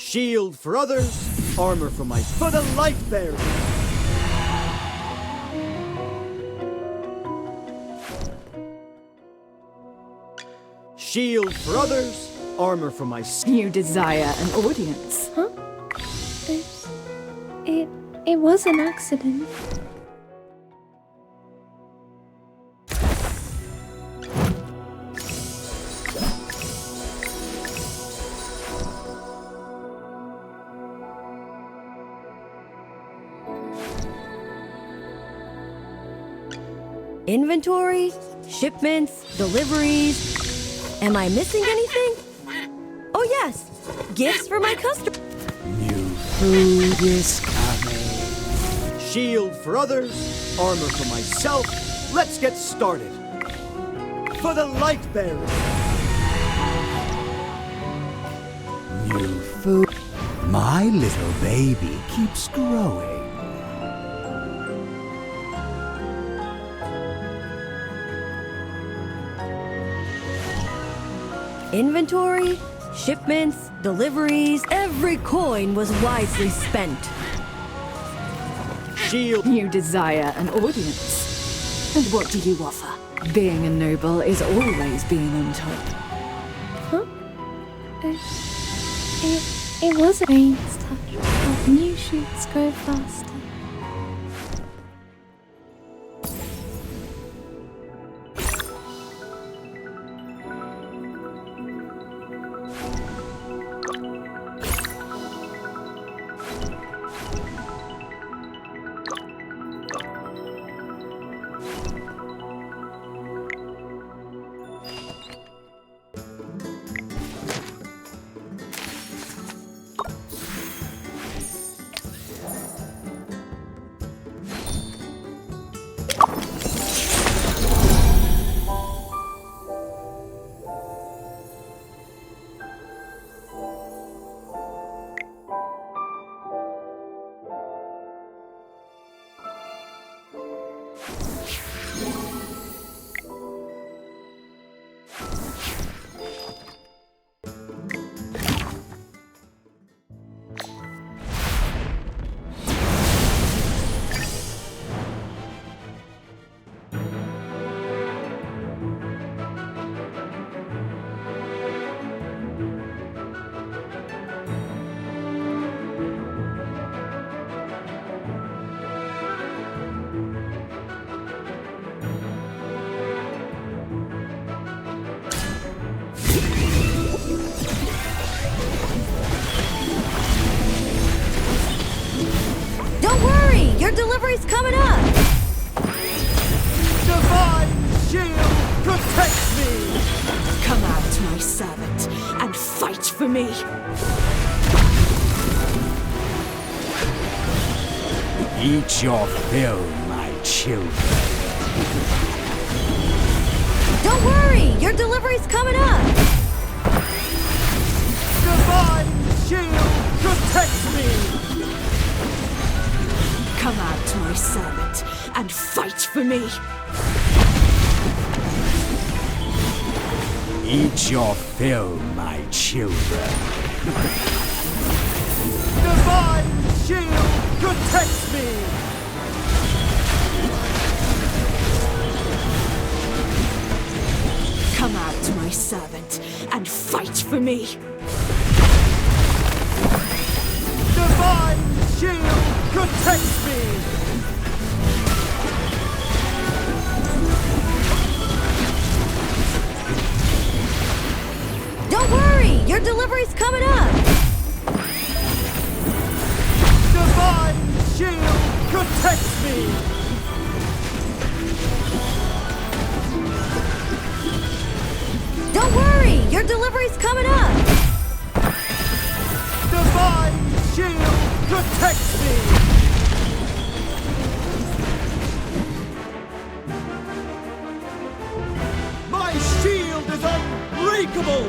Shield for others, armor for my for the light bearers. Shield for others, armor for my. You desire an audience. Huh? Oops. It was an accident. Inventory, shipments, deliveries. Am I missing anything? Oh yes, gifts for my customers. New food is coming. Shield for others, armor for myself. Let's get started. For the light bearers. New food. My little baby keeps growing. Inventory, shipments, deliveries, every coin was wisely spent. Shield. You desire an audience. And what do you offer? Being a noble is always being on top. Huh? It was a rain's touch, but new shoots grow faster. Your delivery's coming up! Divine shield protects me! Come out, my servant, and fight for me! Eat your fill, my children. Don't worry! Your delivery's coming up! Divine shield protects me! Come out, my servant, and fight for me! Eat your fill, my children. Divine shield protects me! Come out, my servant, and fight for me! Divine shield protects me! Don't worry! Your delivery's coming up! Divine shield protects me! Don't worry! Your delivery's coming up! Divine shield protects me! My shield is unbreakable!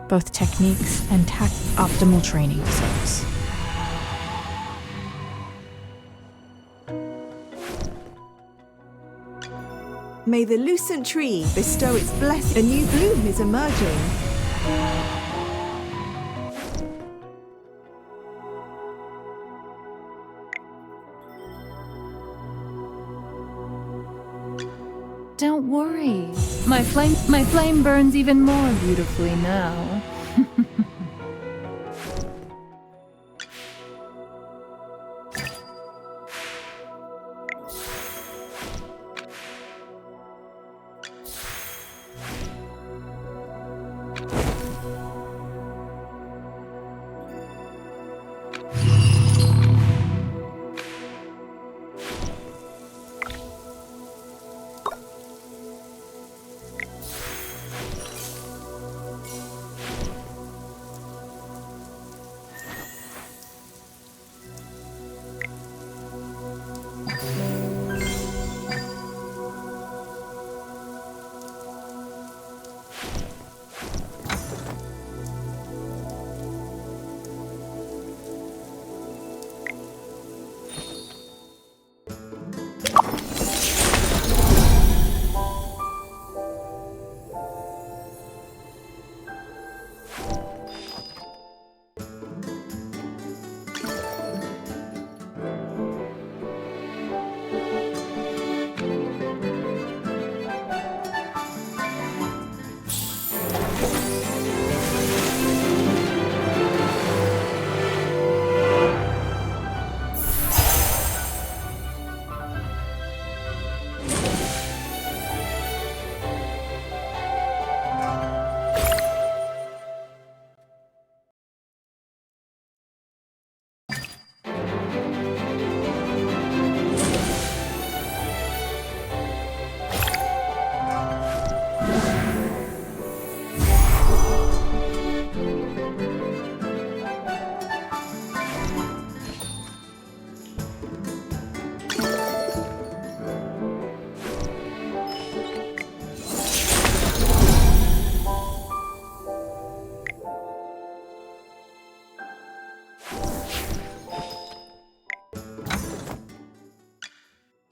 both techniques and optimal training results. May the lucent tree bestow its blessing. A new bloom is emerging. Don't worry. My flame burns even more beautifully now.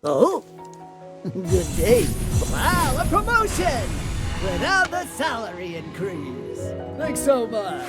Oh, good day. Wow, a promotion! Without the salary increase. Thanks so much.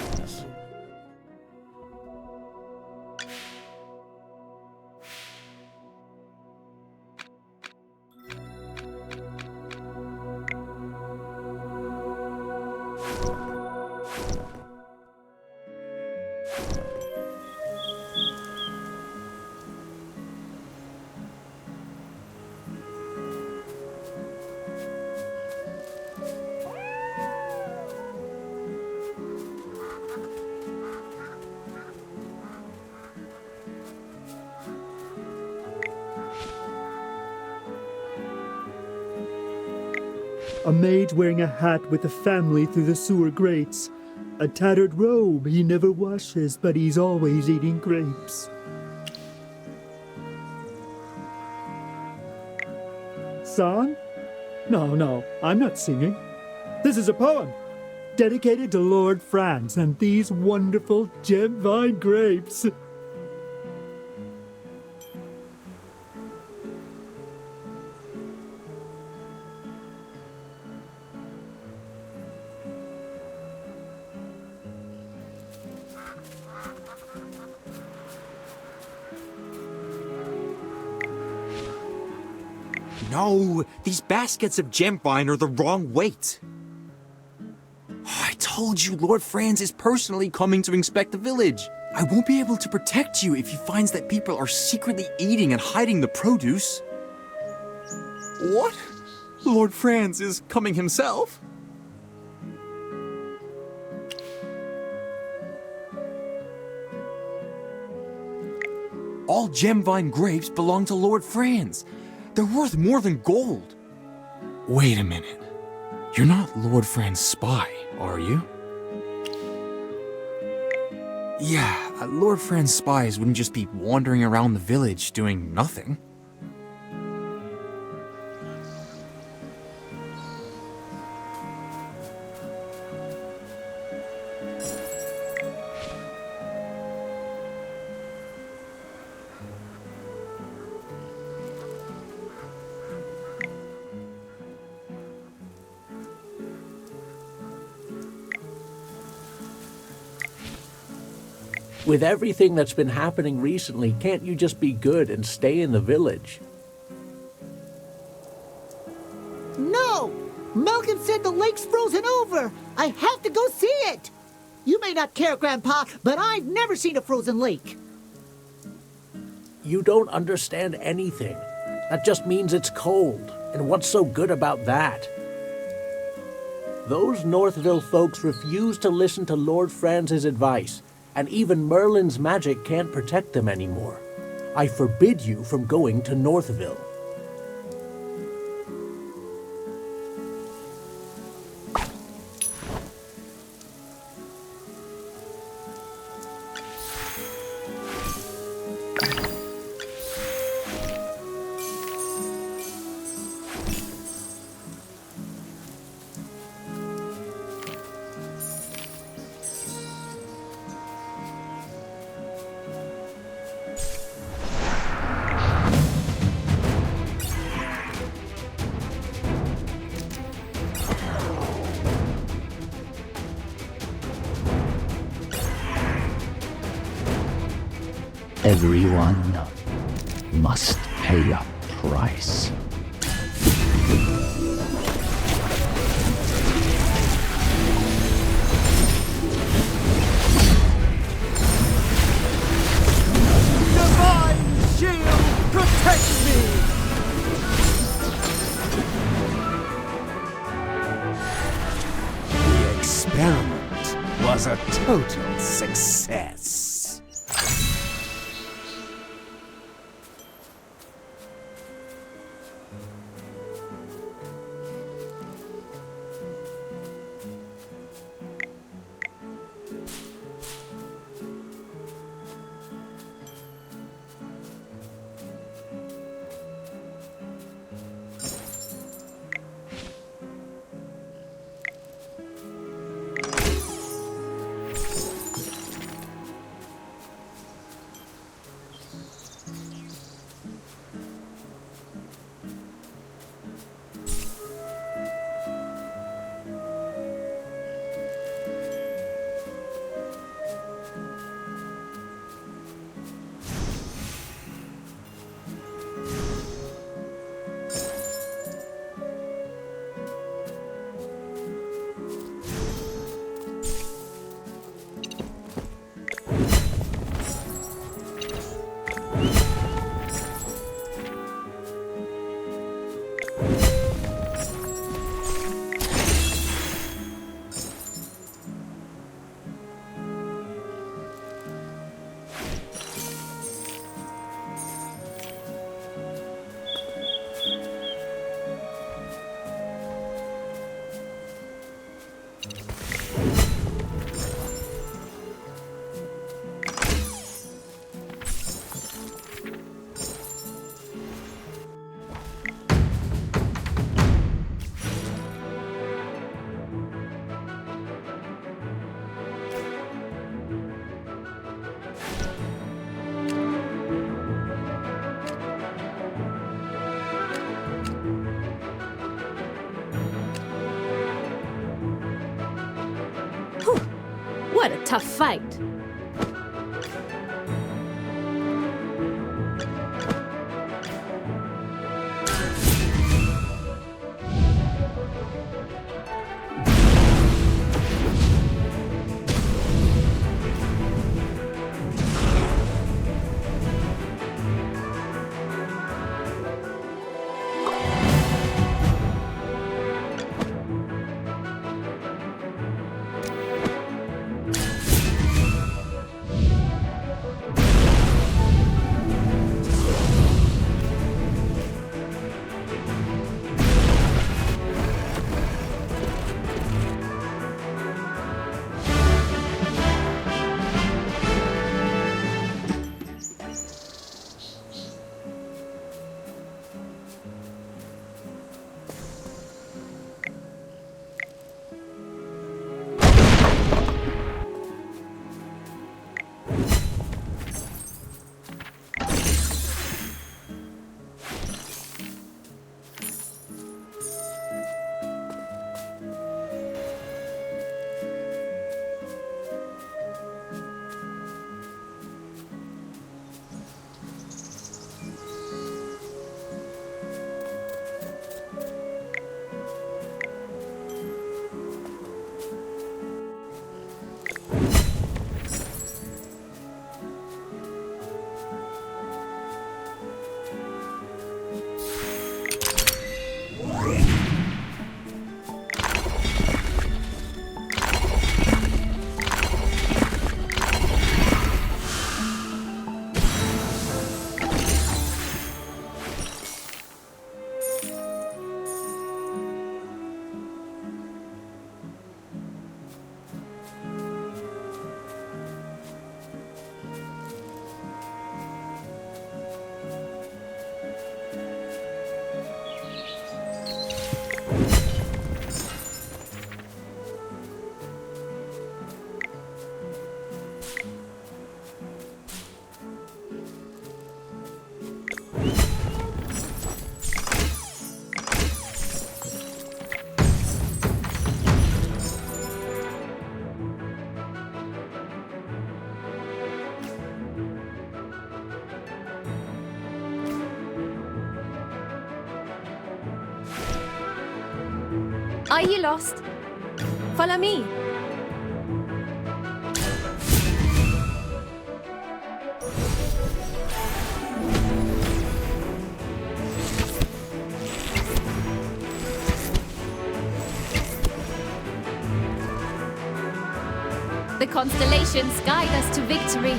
A maid wearing a hat with a family through the sewer grates. A tattered robe he never washes, but he's always eating grapes. Song? No, I'm not singing. This is a poem, dedicated to Lord Franz and these wonderful gem vine grapes. No, these baskets of gem vine are the wrong weight. I told you Lord Franz is personally coming to inspect the village. I won't be able to protect you if he finds that people are secretly eating and hiding the produce. What? Lord Franz is coming himself? All gem vine grapes belong to Lord Franz. They're worth more than gold. Wait a minute. You're not Lord Franz's spy, are you? Yeah, Lord Franz's spies wouldn't just be wandering around the village doing nothing. With everything that's been happening recently, can't you just be good and stay in the village? No! Malcolm said the lake's frozen over! I have to go see it! You may not care, Grandpa, but I've never seen a frozen lake. You don't understand anything. That just means it's cold. And what's so good about that? Those Northville folks refuse to listen to Lord Franz's advice, and even Merlin's magic can't protect them anymore. I forbid you from going to Northville. Everyone must pay a price. Divine shield, protect me! The experiment was a total success. What a tough fight. Are you lost? Follow me. The constellations guide us to victory.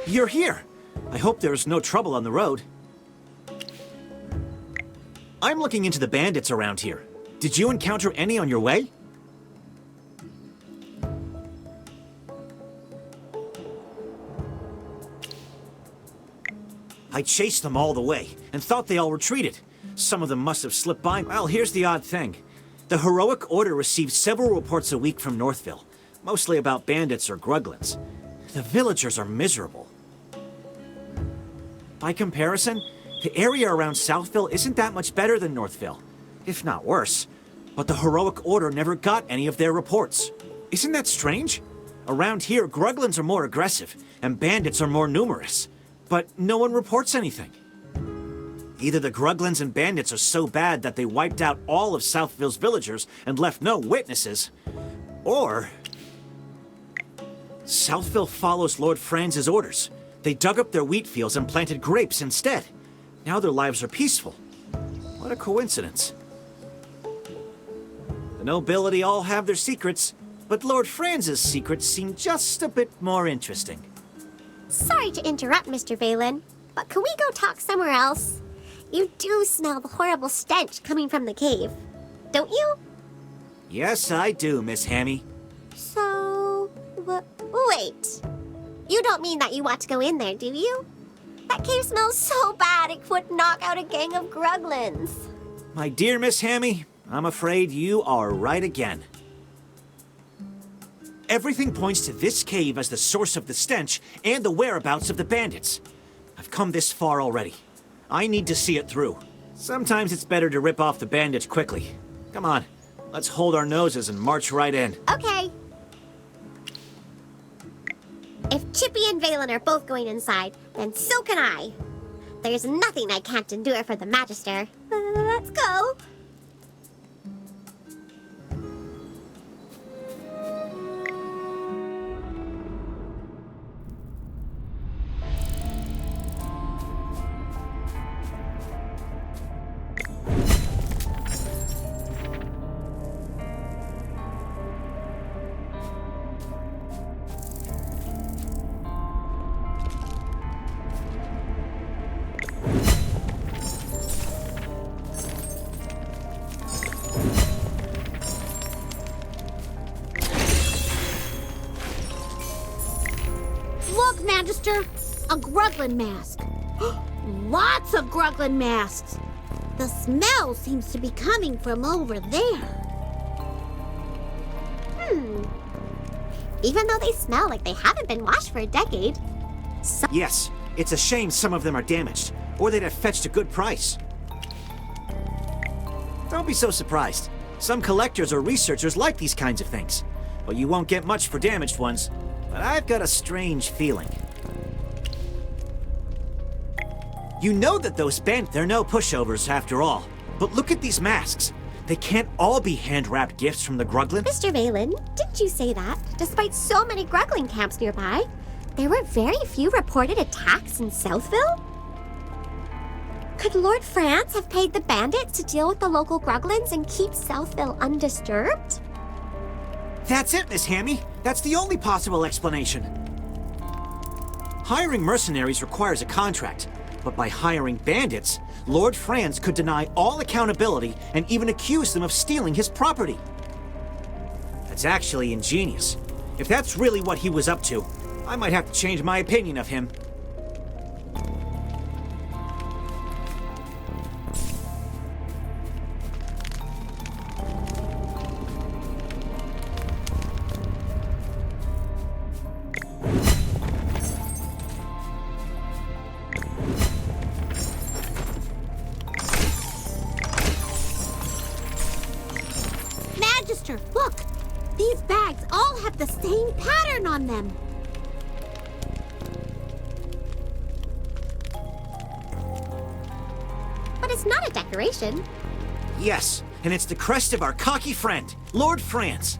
You're here! I hope there's no trouble on the road. I'm looking into the bandits around here. Did you encounter any on your way? I chased them all the way, and thought they all retreated. Some of them must have slipped by. Well, here's the odd thing. The Heroic Order receives several reports a week from Northville, mostly about bandits or gruglins. The villagers are miserable. By comparison, the area around Southville isn't that much better than Northville, if not worse. But the Heroic Order never got any of their reports. Isn't that strange? Around here, gruglins are more aggressive, and bandits are more numerous. But no one reports anything. Either the gruglins and bandits are so bad that they wiped out all of Southville's villagers and left no witnesses, or Southville follows Lord Franz's orders. They dug up their wheat fields and planted grapes instead. Now their lives are peaceful. What a coincidence. The nobility all have their secrets, but Lord Franz's secrets seem just a bit more interesting. Sorry to interrupt, Mr. Valen, but can we go talk somewhere else? You do smell the horrible stench coming from the cave, don't you? Yes, I do, Miss Hammy. So, wait. You don't mean that you want to go in there, do you? That cave smells so bad it would knock out a gang of gruglins. My dear Miss Hammy, I'm afraid you are right again. Everything points to this cave as the source of the stench and the whereabouts of the bandits. I've come this far already. I need to see it through. Sometimes it's better to rip off the bandits quickly. Come on, let's hold our noses and march right in. Okay. If Chippy and Valen are both going inside, then so can I. There's nothing I can't endure for the Magister. Let's go. Look, Magister! A gruglin mask. Lots of gruglin masks. The smell seems to be coming from over there. Even though they smell like they haven't been washed for a decade. Yes, it's a shame some of them are damaged, or they'd have fetched a good price. Don't be so surprised. Some collectors or researchers like these kinds of things. Well, you won't get much for damaged ones, but I've got a strange feeling. You know that they're no pushovers after all. But look at these masks. They can't all be hand-wrapped gifts from the Gruglin. Mr. Valen, didn't you say that? Despite so many Gruglin camps nearby, there were very few reported attacks in Southville? Could Lord Franz have paid the bandits to deal with the local Gruglins and keep Southville undisturbed? That's it, Miss Hammy. That's the only possible explanation. Hiring mercenaries requires a contract, But by hiring bandits, Lord Franz could deny all accountability and even accuse them of stealing his property. That's actually ingenious. If that's really what he was up to, I might have to change my opinion of him. Magister, look! These bags all have the same pattern on them. But it's not a decoration. Yes, and it's the crest of our cocky friend, Lord Franz.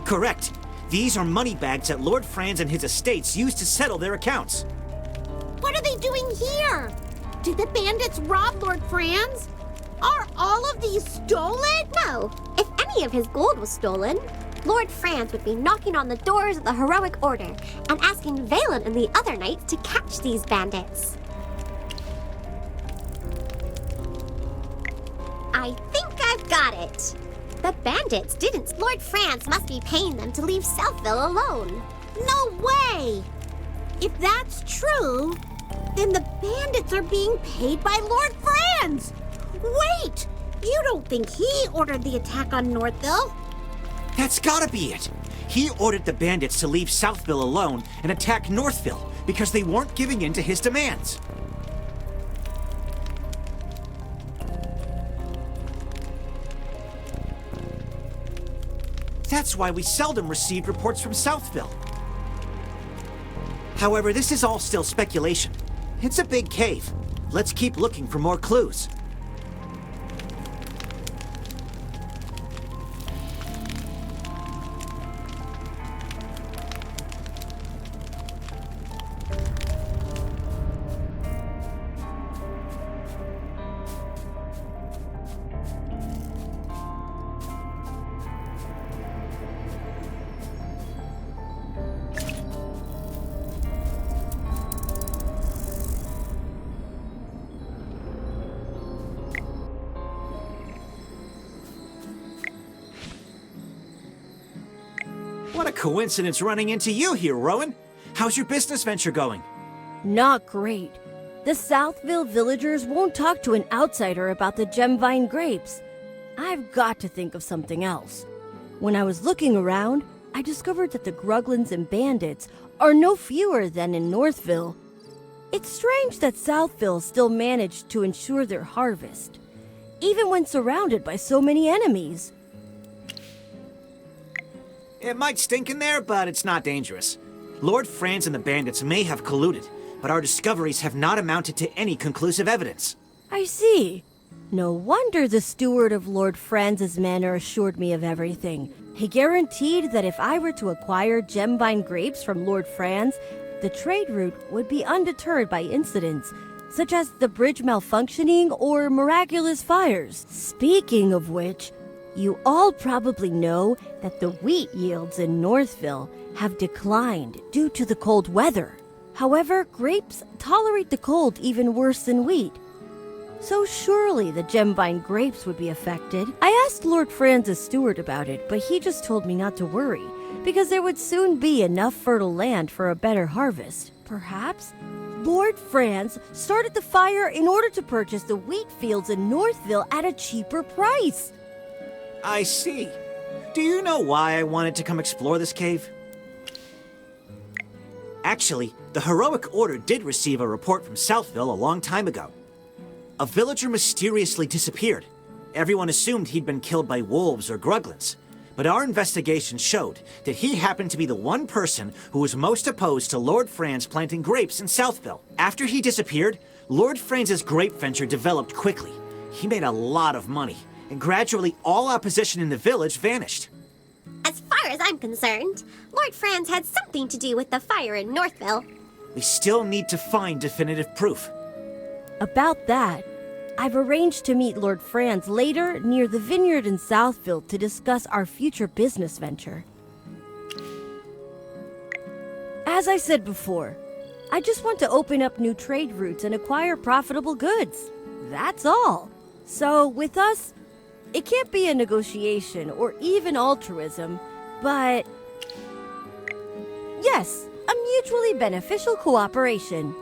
Correct. These are money bags that Lord Franz and his estates used to settle their accounts. What are they doing here? Did the bandits rob Lord Franz? Are all of these stolen? No. If any of his gold was stolen, Lord Franz would be knocking on the doors of the Heroic Order and asking Valen and the other knights to catch these bandits. I think I've got it. The bandits didn't. Lord Franz must be paying them to leave Southville alone. No way! If that's true, then the bandits are being paid by Lord Franz! Wait! You don't think he ordered the attack on Northville? That's gotta be it. He ordered the bandits to leave Southville alone and attack Northville because they weren't giving in to his demands. That's why we seldom received reports from Southville. However, this is all still speculation. It's a big cave. Let's keep looking for more clues. What a coincidence running into you here, Rowan. How's your business venture going? Not great. The Southville villagers won't talk to an outsider about the Gemvine grapes. I've got to think of something else. When I was looking around, I discovered that the Gruglins and bandits are no fewer than in Northville. It's strange that Southville still managed to ensure their harvest, even when surrounded by so many enemies. It might stink in there, but it's not dangerous. Lord Franz and the bandits may have colluded, but our discoveries have not amounted to any conclusive evidence. I see. No wonder the steward of Lord Franz's manor assured me of everything. He guaranteed that if I were to acquire Gemvine grapes from Lord Franz, the trade route would be undeterred by incidents, such as the bridge malfunctioning or miraculous fires. Speaking of which, you all probably know that the wheat yields in Northville have declined due to the cold weather. However, grapes tolerate the cold even worse than wheat. So surely the Gemvine grapes would be affected. I asked Lord Franz's steward about it, but he just told me not to worry, because there would soon be enough fertile land for a better harvest. Perhaps Lord Franz started the fire in order to purchase the wheat fields in Northville at a cheaper price. I see. Do you know why I wanted to come explore this cave? Actually, the Heroic Order did receive a report from Southville a long time ago. A villager mysteriously disappeared. Everyone assumed he'd been killed by wolves or gruglins, but our investigation showed that he happened to be the one person who was most opposed to Lord Franz planting grapes in Southville. After he disappeared, Lord Franz's grape venture developed quickly. He made a lot of money, and gradually all opposition in the village vanished. As far as I'm concerned, Lord Franz had something to do with the fire in Northville. We still need to find definitive proof. About that, I've arranged to meet Lord Franz later near the vineyard in Southville to discuss our future business venture. As I said before, I just want to open up new trade routes and acquire profitable goods. That's all. So with us, it can't be a negotiation or even altruism, but yes, a mutually beneficial cooperation.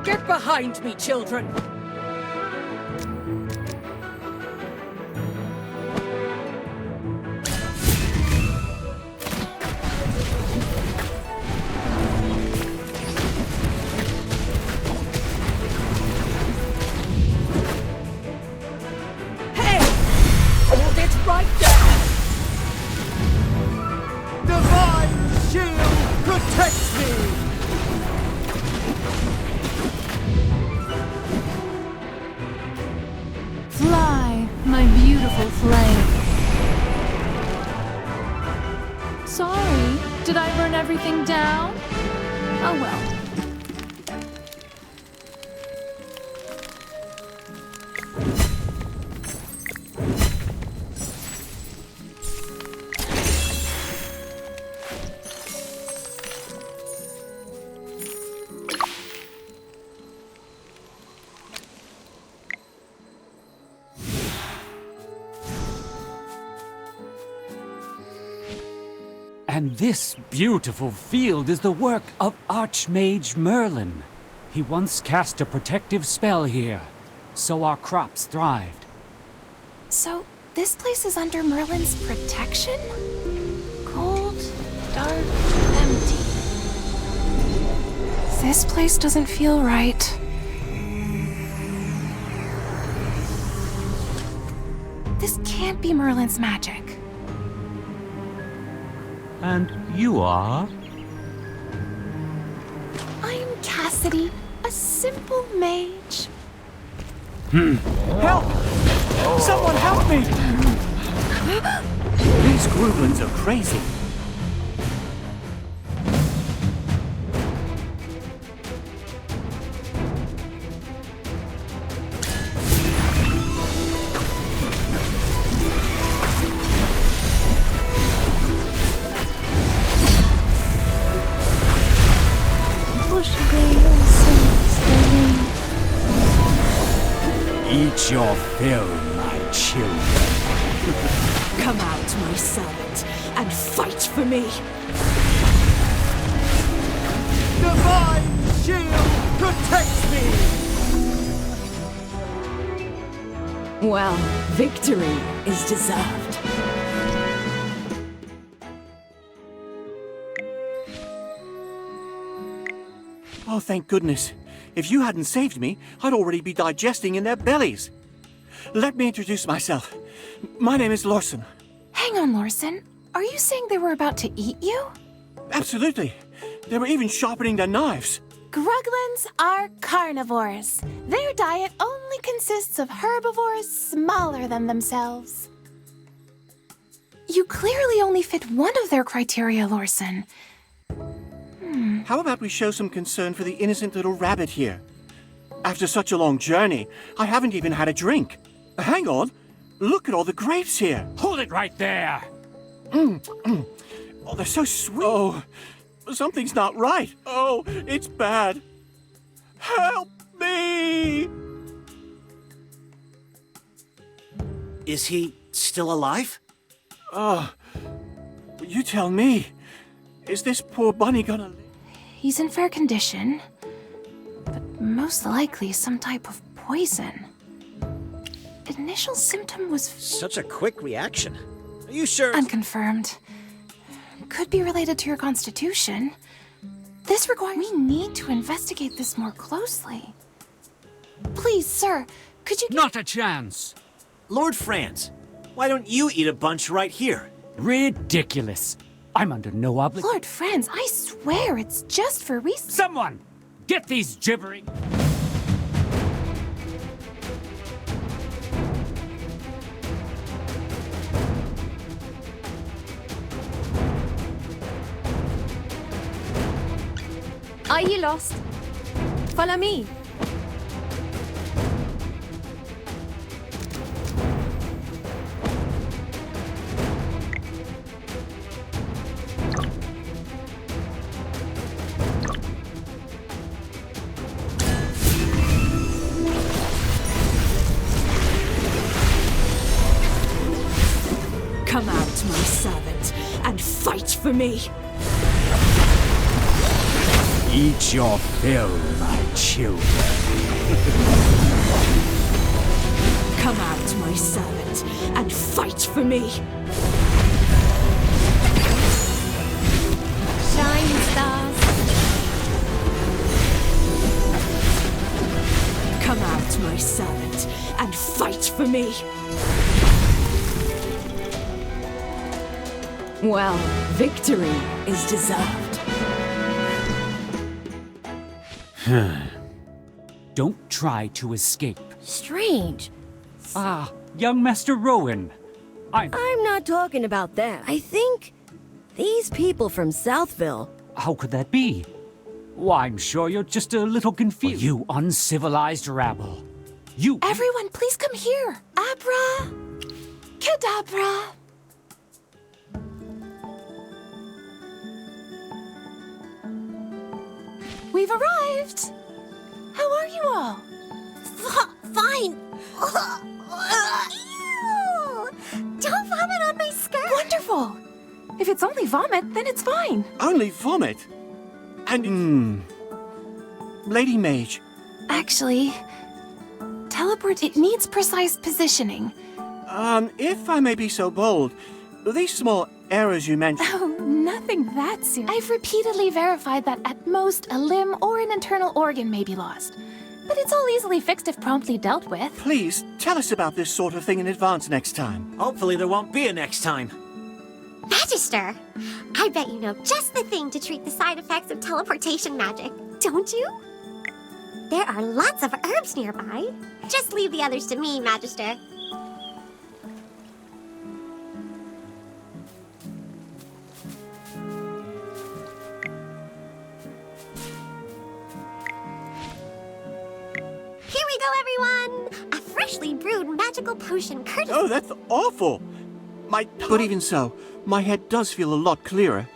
Get behind me, children! Hey! Hold it right there! Divine shield protects me! Fly, my beautiful flame. Sorry, did I burn everything down? Oh well. And this beautiful field is the work of Archmage Merlin. He once cast a protective spell here, so our crops thrived. So, this place is under Merlin's protection? Cold, dark, empty. This place doesn't feel right. This can't be Merlin's magic. And you are? I'm Cassidy, a simple mage. Help! Someone help me! These Grublins are crazy. Eat your fill, my children. Come out, my servant, and fight for me! Divine shield protects me! Well, victory is deserved. Oh, thank goodness. If you hadn't saved me, I'd already be digesting in their bellies. Let me introduce myself. My name is Lorson. Hang on, Lorson. Are you saying they were about to eat you? Absolutely. They were even sharpening their knives. Gruglins are carnivores. Their diet only consists of herbivores smaller than themselves. You clearly only fit one of their criteria, Lorson. How about we show some concern for the innocent little rabbit here? After such a long journey, I haven't even had a drink. Hang on. Look at all the grapes here. Hold it right there! Oh, they're so sweet. Oh, something's not right. Oh, it's bad. Help me! Is he still alive? You tell me. Is this poor bunny gonna live? He's in fair condition, but most likely some type of poison. Initial symptom was... Such a quick reaction. Are you sure? Unconfirmed. Could be related to your constitution. This requires... We need to investigate this more closely. Please, sir, could you... Not a chance! Lord Franz, why don't you eat a bunch right here? Ridiculous. I'm under no obligation. Lord Franz, I swear it's just for research. Someone! Get these gibbering... Are you lost? Follow me. Come out, my servant, and fight for me! Eat your fill, my children. Come out, my servant, and fight for me. Shine, stars. Come out, my servant, and fight for me. Well, victory is deserved. Don't try to escape. Strange. Ah, young Master Rowan. I'm not talking about that. I think these people from Southville. How could that be? Why, I'm sure you're just a little confused. You uncivilized rabble. You... Everyone, please come here. Abra... Cadabra. We've arrived. How are you all? Fine. Ew! Don't vomit on my skirt. Wonderful. If it's only vomit, then it's fine. Only vomit? And... Lady Mage. Actually, teleport, it needs precise positioning. If I may be so bold, these small errors you mentioned... Oh, nothing that serious. I've repeatedly verified that at most a limb or an internal organ may be lost. But it's all easily fixed if promptly dealt with. Please, tell us about this sort of thing in advance next time. Hopefully there won't be a next time. Magister, I bet you know just the thing to treat the side effects of teleportation magic, don't you? There are lots of herbs nearby. Just leave the others to me, Magister. Here we go, everyone! A freshly brewed magical potion courtesy... Oh, that's awful! But even so, my head does feel a lot clearer.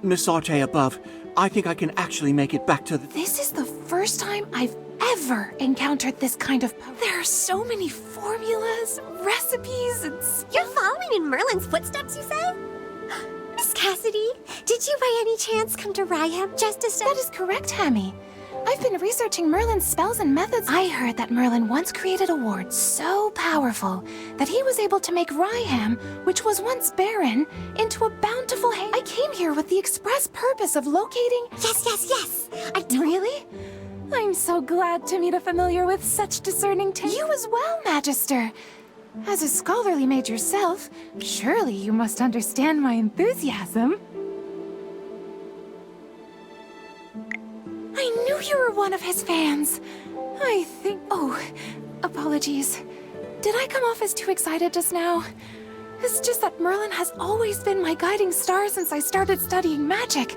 Miss Arte above, I think I can actually make it back to the... This is the first time I've ever encountered this kind of potion. There are so many formulas, recipes, and... You're following in Merlin's footsteps, you say? Miss Cassidy, did you by any chance come to Ryham just to study? That is correct, Hammy. I've been researching Merlin's spells and methods. I heard that Merlin once created a ward so powerful that he was able to make Ryham, which was once barren, into a bountiful hay. I came here with the express purpose of locating... Yes. Really? I'm so glad to meet a familiar with such discerning taste. You as well, Magister. As a scholarly mage yourself, surely you must understand my enthusiasm. I knew you were one of his fans. I think... Oh, apologies. Did I come off as too excited just now? It's just that Merlin has always been my guiding star since I started studying magic.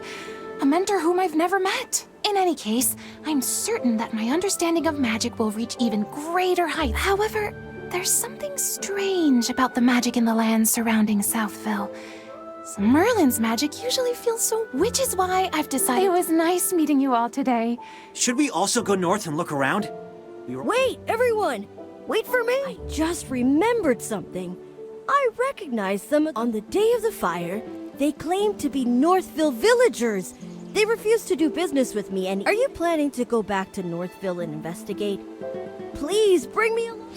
A mentor whom I've never met. In any case, I'm certain that my understanding of magic will reach even greater heights. However, there's something strange about the magic in the lands surrounding Southville. Merlin's magic usually feels so... Which is why I've decided... It was nice meeting you all today. Should we also go north and look around? Wait, everyone! Wait for me! I just remembered something. I recognized them on the day of the fire. They claimed to be Northville villagers. They refused to do business with me, and are you planning to go back to Northville and investigate? Please, bring me along.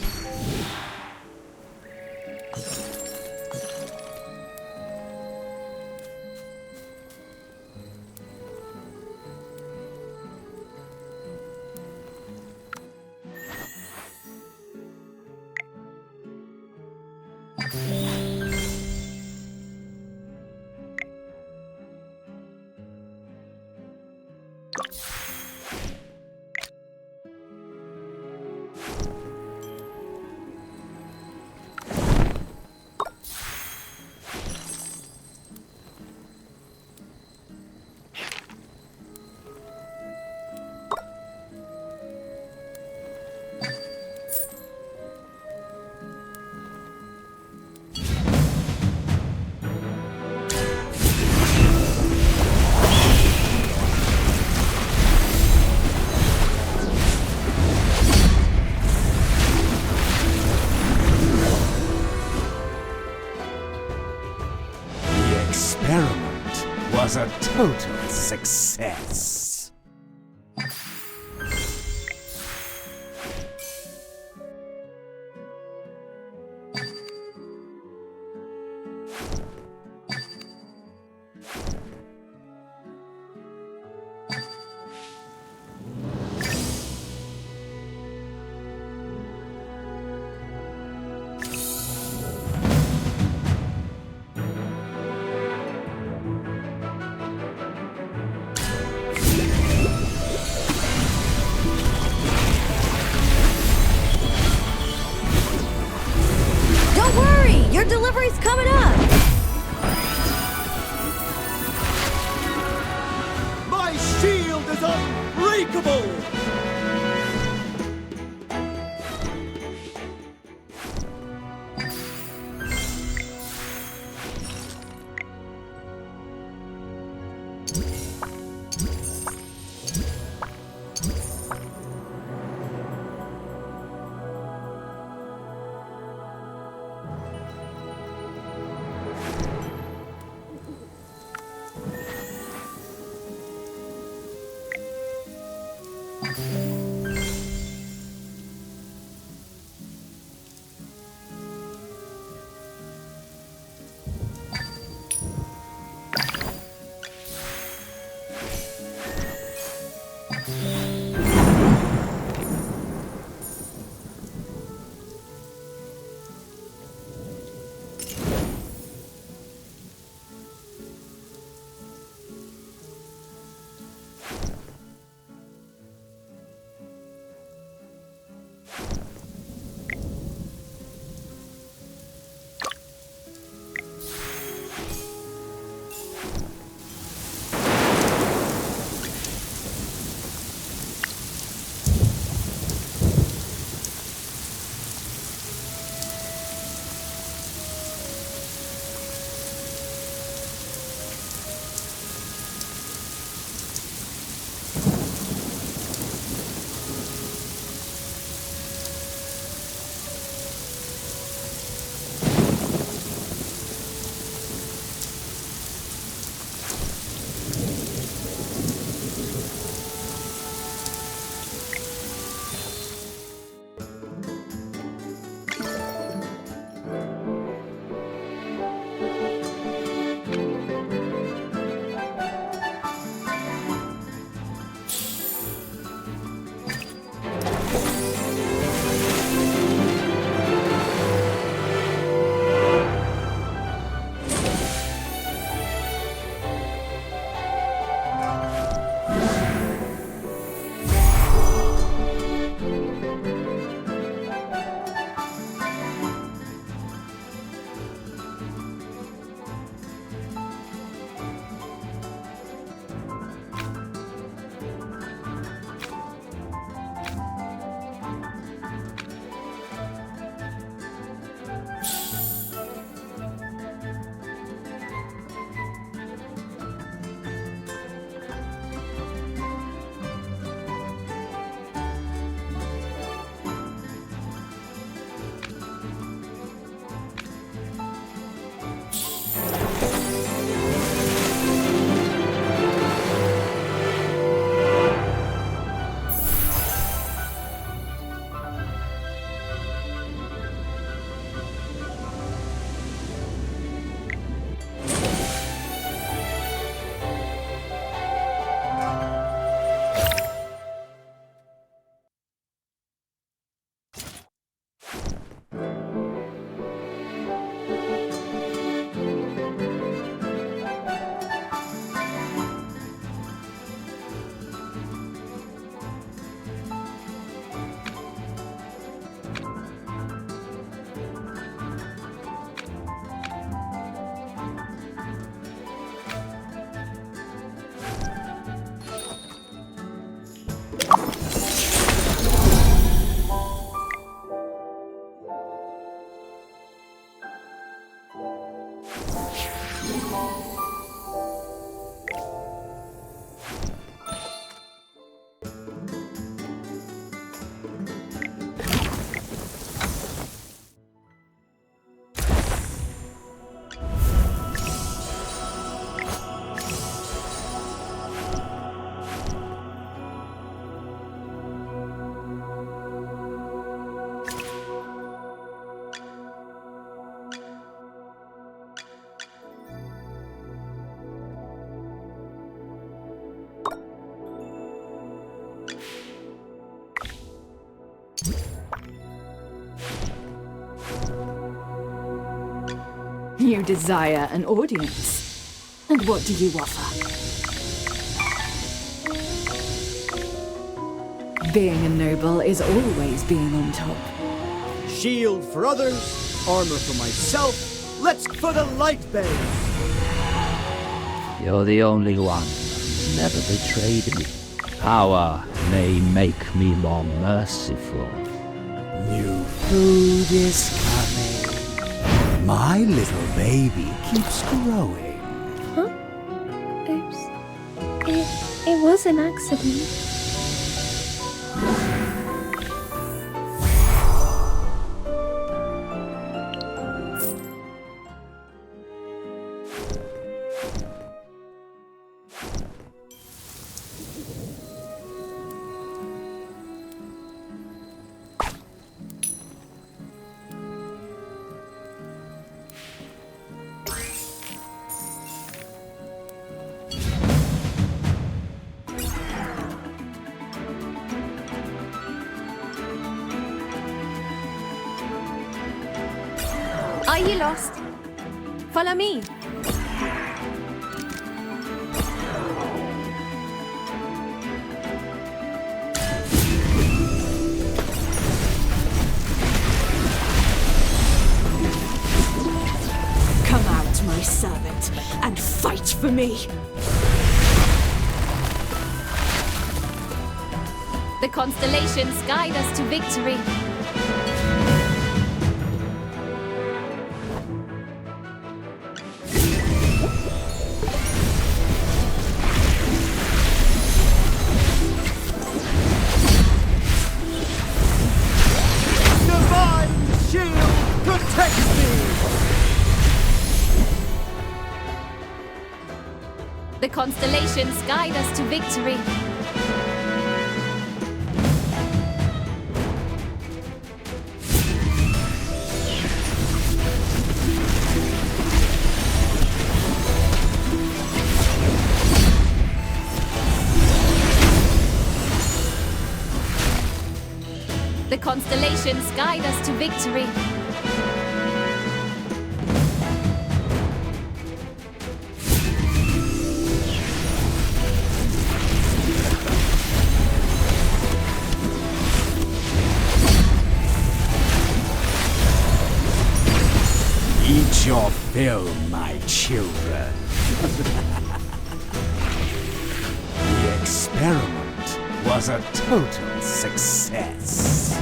Was a total success. story's coming up! My shield is unbreakable! You desire an audience. And what do you offer? Being a noble is always being on top. Shield for others, armor for myself, Let's for the light bay. You're the only one who's never betrayed me. Power may make me more merciful. New food is coming. My little baby keeps growing. Huh? Oops. It was an accident. Are you lost? Follow me. Come out, my servant, and fight for me. The constellations guide us to victory. The constellations guide us to victory. The constellations guide us to victory. Eat your fill, my children. The experiment was a total success.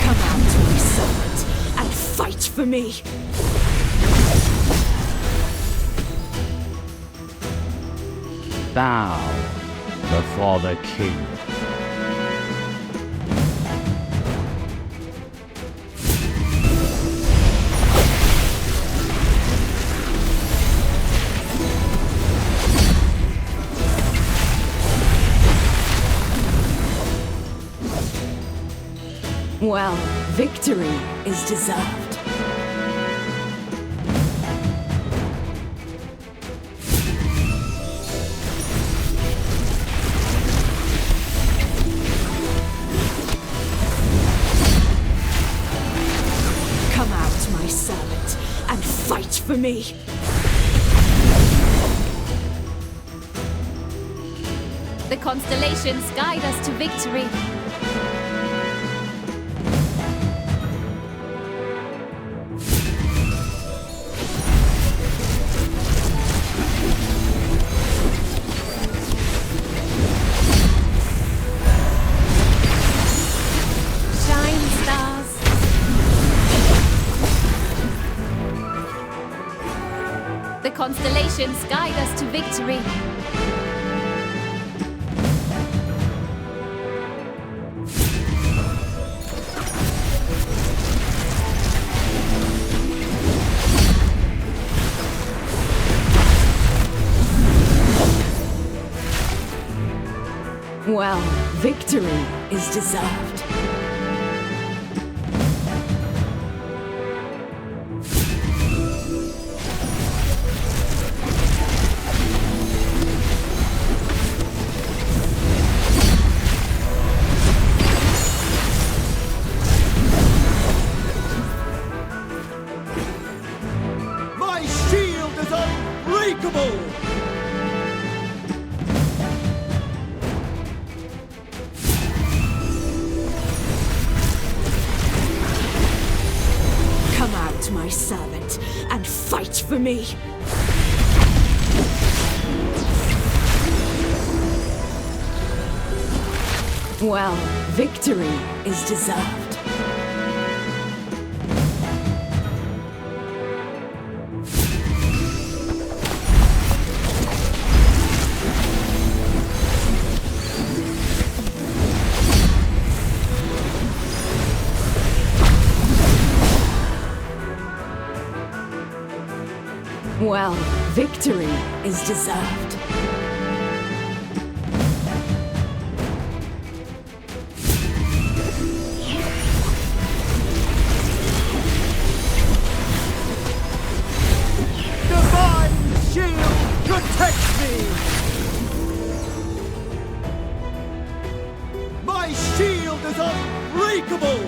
Come out, my servant, and fight for me. Bow before the king. Well, victory is deserved. Come out, my servant, and fight for me. The constellations guide us to victory. Shine, stars. The constellations guide us to victory. Well, victory is deserved. My shield is unbreakable! my servant, and fight for me. Well, victory is deserved. Well, victory is deserved. Divine shield protects me! My shield is unbreakable!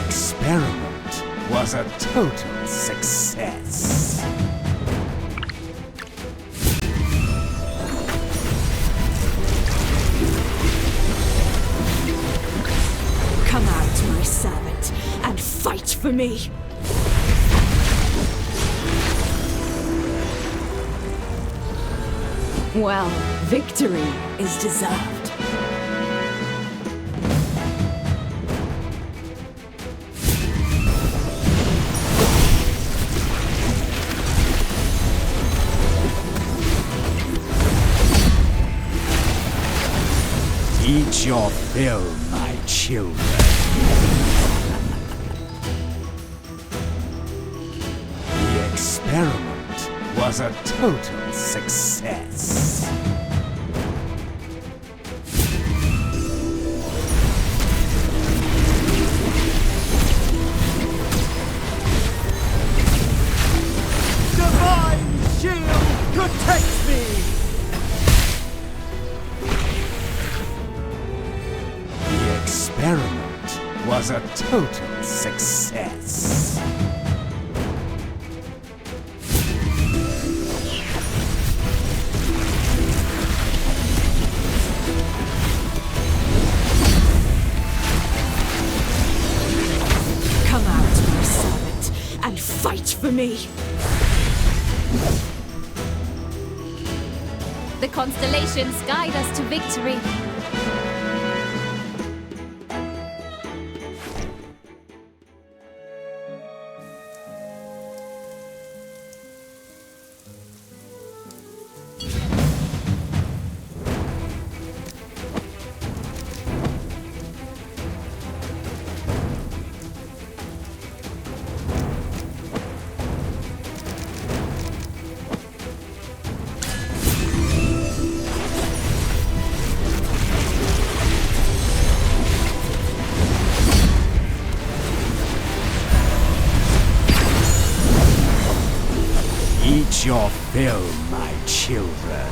Experiment was a total success. Come out, my servant, and fight for me. Well, victory is deserved. Eat your fill, my children. The experiment was a total success. Divine shield protects me! The experiment was a total success. Come out, my servant, and fight for me. The constellations guide us to victory. Eat your fill, my children.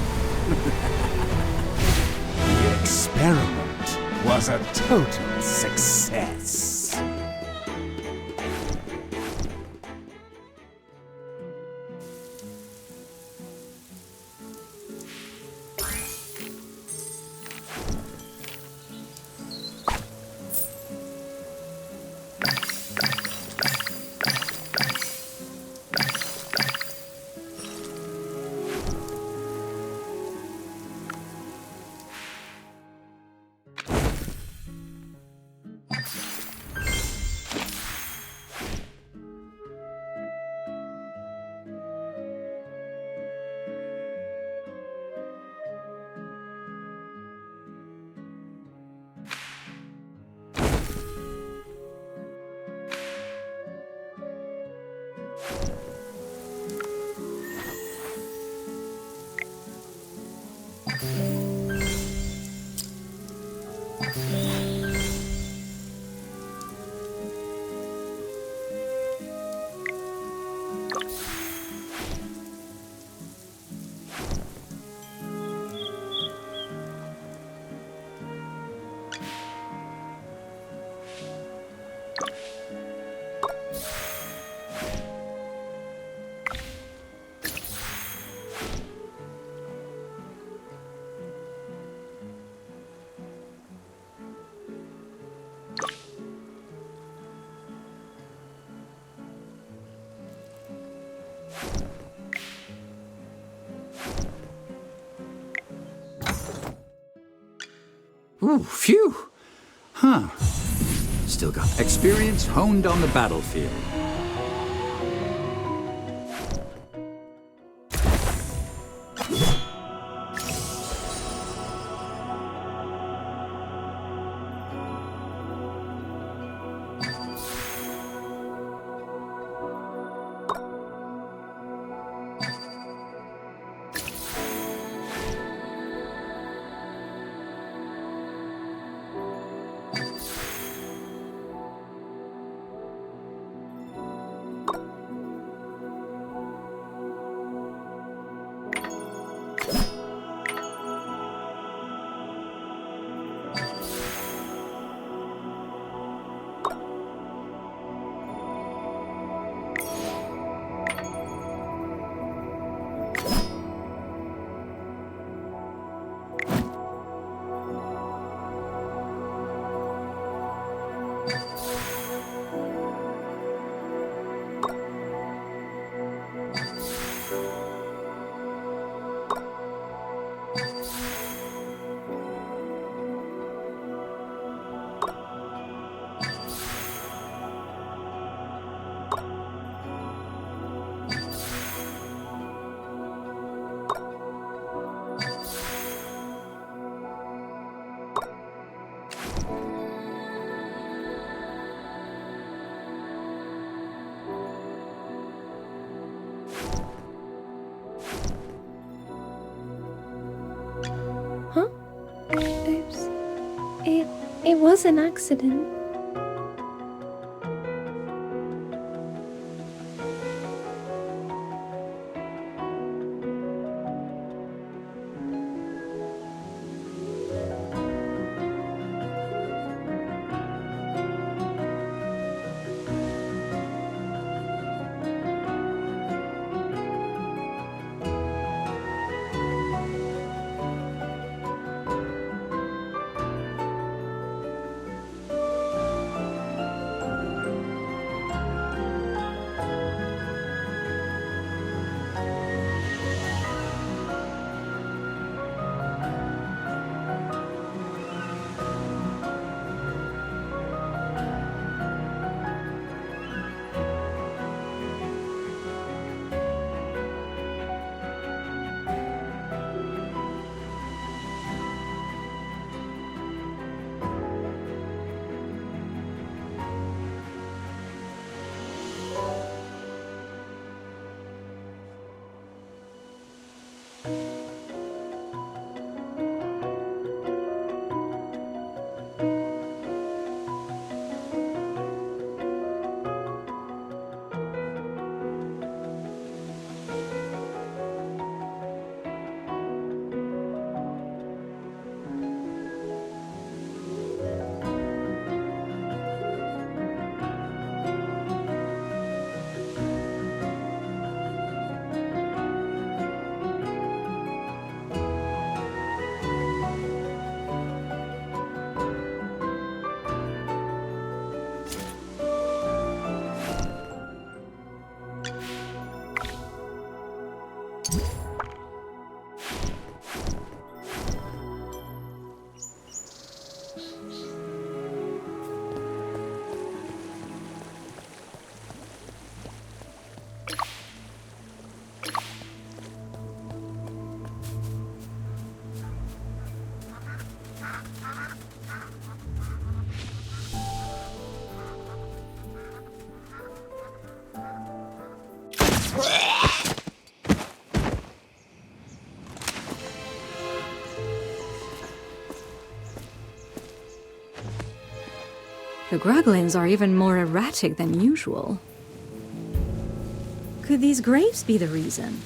The experiment was a total success. Ooh, phew! Huh. Still got experience honed on the battlefield. Oops. It was an accident. The Gruglins are even more erratic than usual. Could these grapes be the reason?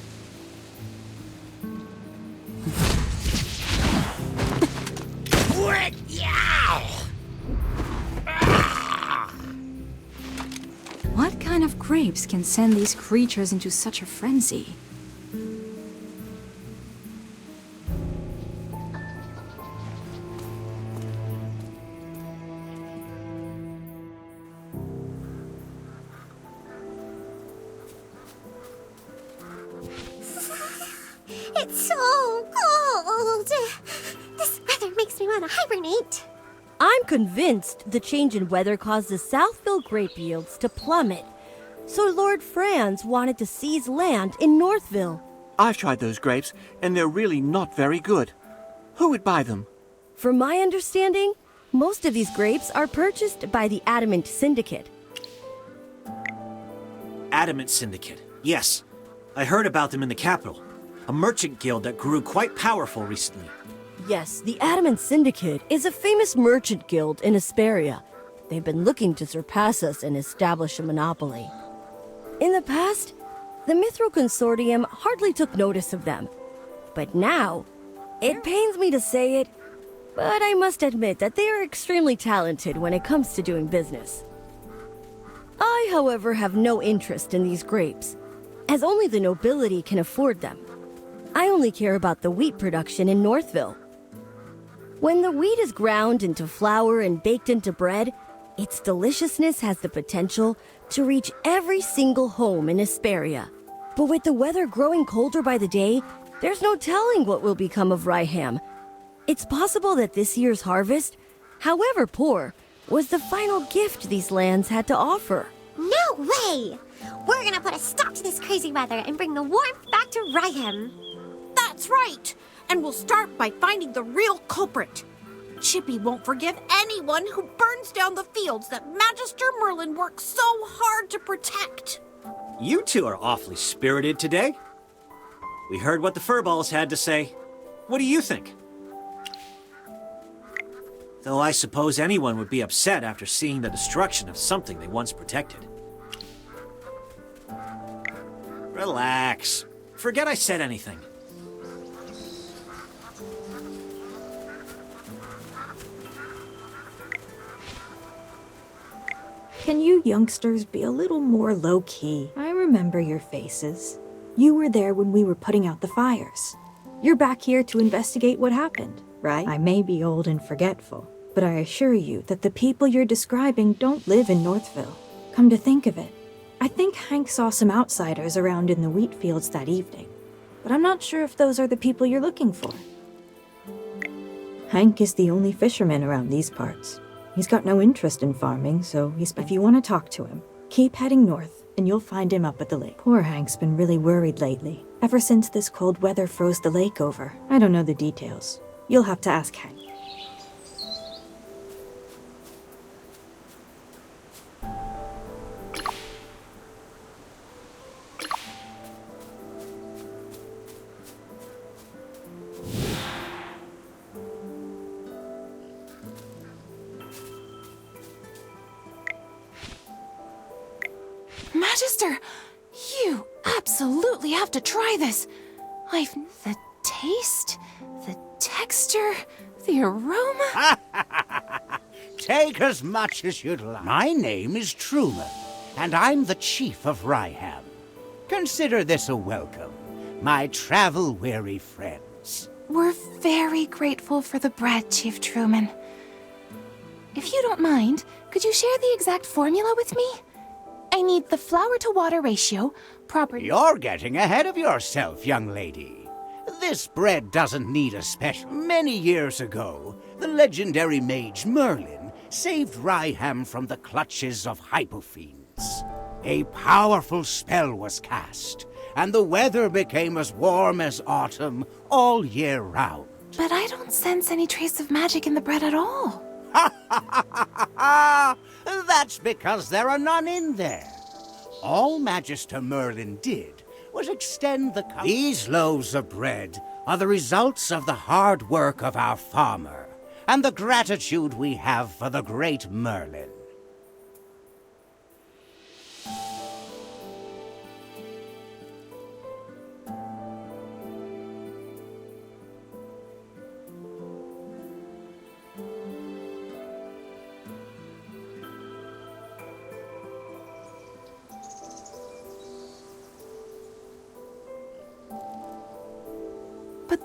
What kind of grapes can send these creatures into such a frenzy? It's so cold. This weather makes me want to hibernate. I'm convinced the change in weather caused the Southville grape yields to plummet. So Lord Franz wanted to seize land in Northville. I've tried those grapes, and they're really not very good. Who would buy them? From my understanding, most of these grapes are purchased by the Adamant Syndicate. Adamant Syndicate. Yes. I heard about them in the capital. A merchant guild that grew quite powerful recently. Yes, the Adamant Syndicate is a famous merchant guild in Asperia. They've been looking to surpass us and establish a monopoly. In the past, the Mithril Consortium hardly took notice of them. But now, it pains me to say it, but I must admit that they are extremely talented when it comes to doing business. I, however, have no interest in these grapes, as only the nobility can afford them. I only care about the wheat production in Northville. When the wheat is ground into flour and baked into bread, its deliciousness has the potential to reach every single home in Asperia. But with the weather growing colder by the day, there's no telling what will become of Ryham. It's possible that this year's harvest, however poor, was the final gift these lands had to offer. No way! We're gonna put a stop to this crazy weather and bring the warmth back to Ryham. That's right! And we'll start by finding the real culprit. Chippy won't forgive anyone who burns down the fields that Magister Merlin worked so hard to protect. You two are awfully spirited today. We heard what the furballs had to say. What do you think? Though I suppose anyone would be upset after seeing the destruction of something they once protected. Relax. Forget I said anything. Can you youngsters be a little more low-key? I remember your faces. You were there when we were putting out the fires. You're back here to investigate what happened, right? I may be old and forgetful, but I assure you that the people you're describing don't live in Northville. Come to think of it, I think Hank saw some outsiders around in the wheat fields that evening, but I'm not sure if those are the people you're looking for. Hank is the only fisherman around these parts. He's got no interest in farming, so if you want to talk to him, keep heading north, and you'll find him up at the lake. Poor Hank's been really worried lately, ever since this cold weather froze the lake over. I don't know the details. You'll have to ask Hank. Magister, you absolutely have to try this. The taste, the texture, the aroma. Take as much as you'd like. My name is Truman, and I'm the chief of Ryham. Consider this a welcome, my travel-weary friends. We're very grateful for the bread, Chief Truman. If you don't mind, could you share the exact formula with me? I need the flour-to-water ratio, proper... You're getting ahead of yourself, young lady. This bread doesn't need a special... Many years ago, the legendary mage Merlin saved Ryham from the clutches of hypofiends. A powerful spell was cast, and the weather became as warm as autumn all year round. But I don't sense any trace of magic in the bread at all. That's because there are none in there. All Magister Merlin did was extend the... These loaves of bread are the results of the hard work of our farmer, and the gratitude we have for the great Merlin.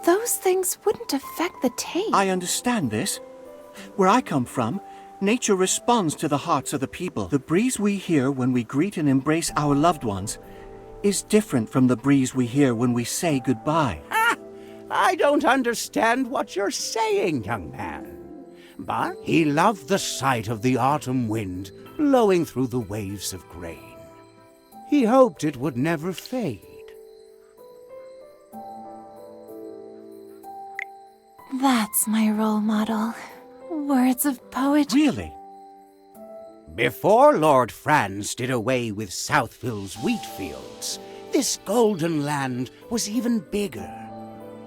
those things wouldn't affect the taste. I understand this. Where I come from, nature responds to the hearts of the people. The breeze we hear when we greet and embrace our loved ones is different from the breeze we hear when we say goodbye. I don't understand what you're saying, young man. But he loved the sight of the autumn wind blowing through the waves of grain. He hoped it would never fade. That's my role model. Words of poetry. Really? Before Lord Franz did away with Southville's wheat fields, this golden land was even bigger.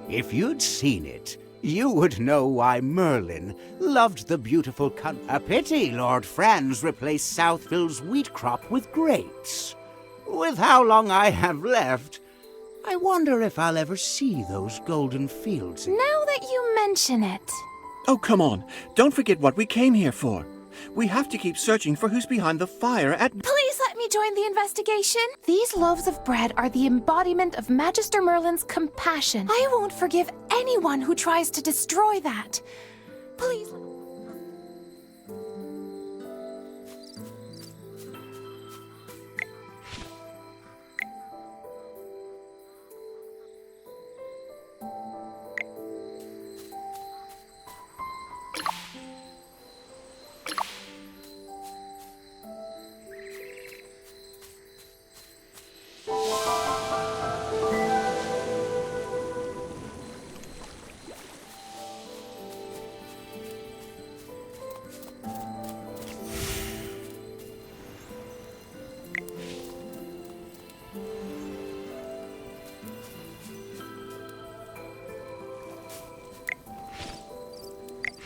If you'd seen it, you would know why Merlin loved the beautiful country. A pity Lord Franz replaced Southville's wheat crop with grapes. With how long I have left, I wonder if I'll ever see those golden fields. Now that you mention it. Oh, come on. Don't forget what we came here for. We have to keep searching for who's behind the fire at... Please let me join the investigation. These loaves of bread are the embodiment of Magister Merlin's compassion. I won't forgive anyone who tries to destroy that. Please...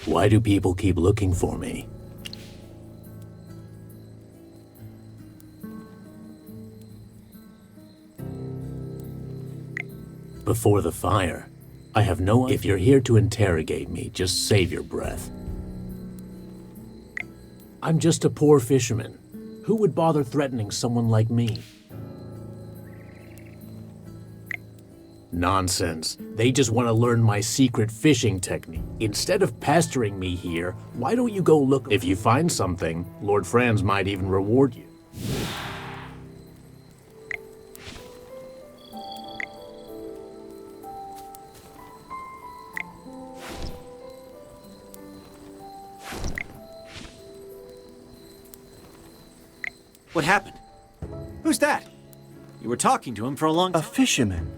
Why do people keep looking for me? Before the fire, I have no idea. If you're here to interrogate me, just save your breath. I'm just a poor fisherman. Who would bother threatening someone like me? Nonsense. They just want to learn my secret fishing technique. Instead of pestering me here, why don't you go look? If you find something, Lord Franz might even reward you. What happened? Who's that? You were talking to him for a long time. A fisherman.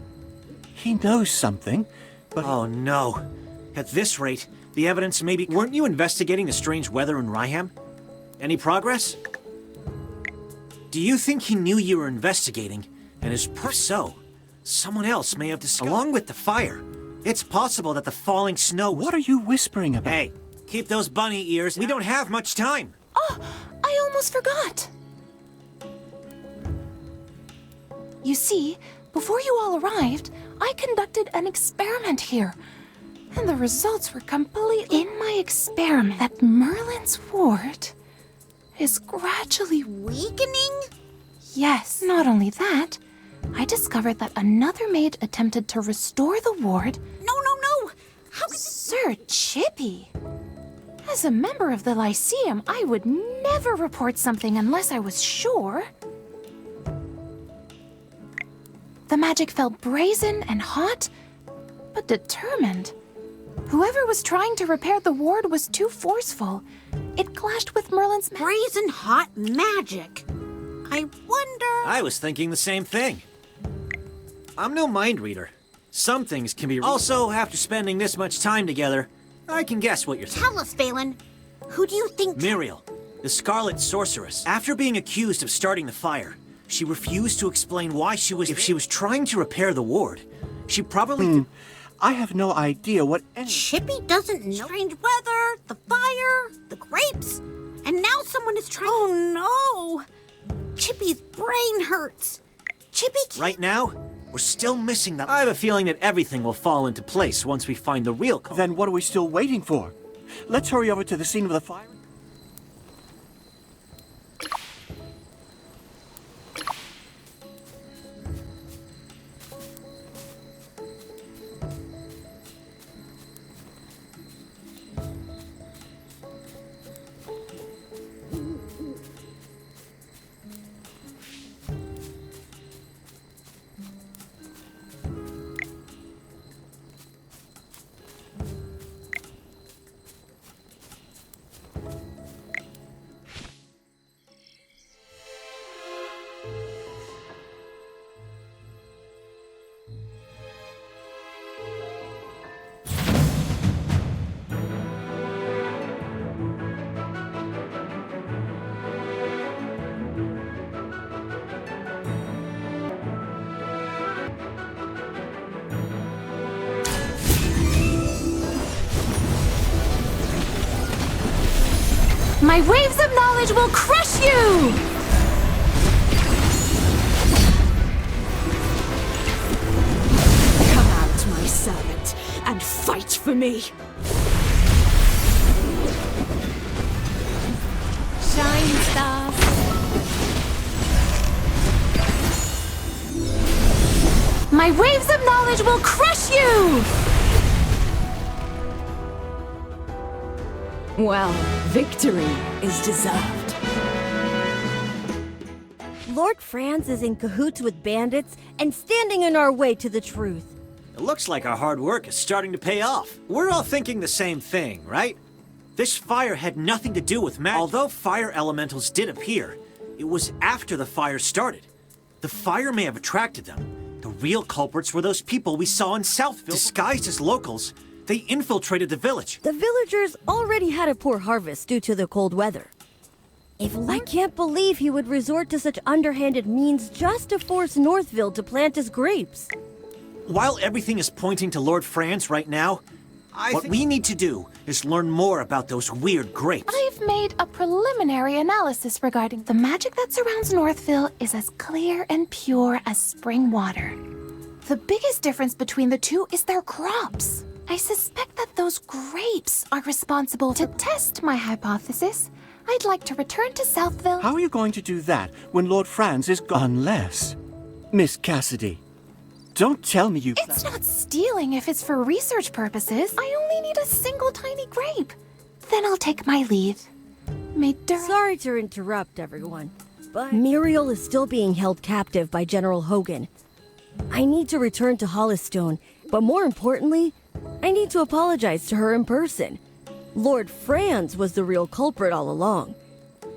He knows something, but... Oh, no. At this rate, the evidence may be... Weren't you investigating the strange weather in Ryham? Any progress? Do you think he knew you were investigating, and is so? Someone else may have discovered... Along with the fire, it's possible that the falling snow... What are you whispering about? Hey, keep those bunny ears. We don't have much time. Oh, I almost forgot. You see, before you all arrived, I conducted an experiment here. And the results were complete. In my experiment, that Merlin's ward is gradually weakening? Yes, not only that, I discovered that another maid attempted to restore the ward. No! How could... Sir Chippy! As a member of the Lyceum, I would never report something unless I was sure. The magic felt brazen and hot, but determined. Whoever was trying to repair the ward was too forceful. It clashed with Merlin's brazen hot magic. I wonder... I was thinking the same thing. I'm no mind reader. Some things can be... Also, after spending this much time together, I can guess what you're thinking. Tell us, Valen. Who do you think... Muriel, the Scarlet Sorceress. After being accused of starting the fire, she refused to explain why she was... If she was trying to repair the ward, she probably... I have no idea what any... Chippy doesn't know. Strange weather, the fire, the grapes, and now someone is trying... Oh, no! Chippy's brain hurts. Chippy can't... Right now, we're still missing that... I have a feeling that everything will fall into place once we find the real cause. Then what are we still waiting for? Let's hurry over to the scene of the fire. My waves of knowledge will crush you! Come out, my servant, and fight for me. Shine, stars. My waves of knowledge will crush you! Well, victory is deserved. Lord Franz is in cahoots with bandits and standing in our way to the truth. It looks like our hard work is starting to pay off. We're all thinking the same thing, right? This fire had nothing to do with magic. Although fire elementals did appear, it was after the fire started. The fire may have attracted them. The real culprits were those people we saw in Southville. Disguised as locals, they infiltrated the village. The villagers already had a poor harvest due to the cold weather. I can't believe he would resort to such underhanded means just to force Northville to plant his grapes. While everything is pointing to Lord Franz right now, what we need to do is learn more about those weird grapes. I've made a preliminary analysis regarding the magic that surrounds Northville is as clear and pure as spring water. The biggest difference between the two is their crops. I suspect that those grapes are responsible. To test my hypothesis, I'd like to return to Southville. How are you going to do that when Lord Franz is gone? Unless, Miss Cassidy, don't tell me you... It's not stealing if it's for research purposes. I only need a single tiny grape. Then I'll take my leave. Sorry to interrupt, everyone, but Muriel is still being held captive by General Hogan. I need to return to Hollystone, but more importantly, I need to apologize to her in person. Lord Franz was the real culprit all along,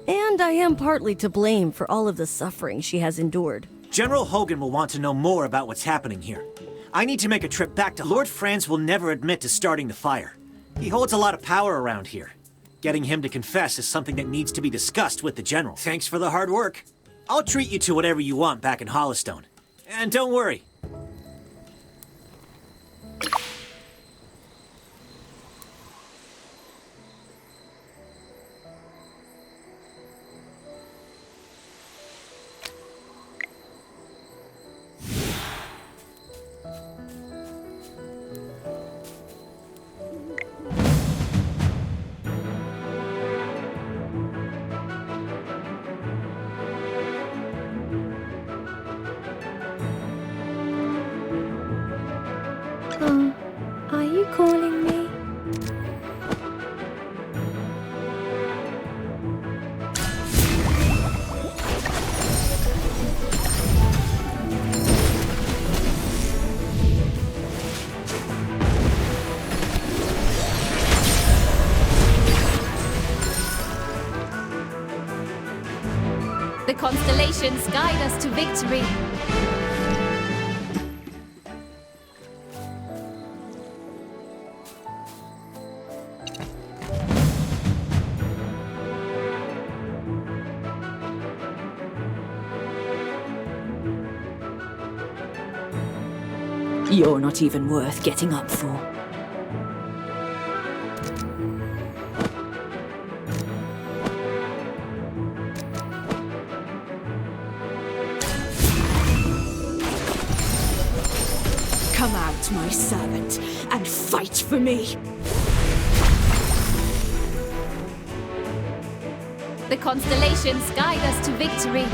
and I am partly to blame for all of the suffering she has endured. General Hogan will want to know more about what's happening here. I need to make a trip back to... Lord Franz will never admit to starting the fire. He holds a lot of power around here. Getting him to confess is something that needs to be discussed with the General. Thanks for the hard work. I'll treat you to whatever you want back in Hollystone. And don't worry. Are you calling me? The constellations guide us to victory. You're not even worth getting up for. Come out, my servant, and fight for me. The constellations guide us to victory.